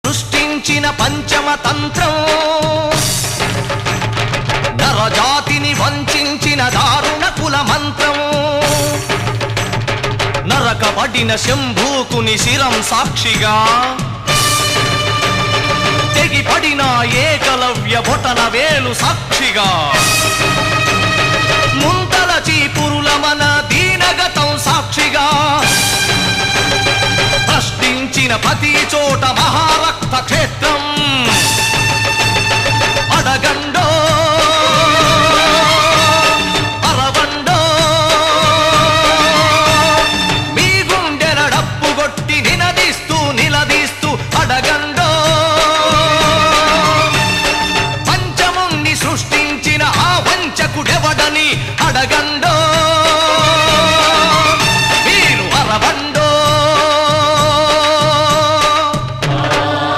సృష్టించిన పంచమ తంత్రం, నరజాతిని వంచిన దారుణ కుల మంత్రం, నరకబడిన శంభూకుని శిరం సాక్షిగా, తెగిపడిన ఏకలవ్య బొటన వేలు సాక్షిగా, ముంతల చీపురుల మన దీనగతం సాక్షిగా, ప్రశ్నించిన ప్రతి చోట మహారక్ష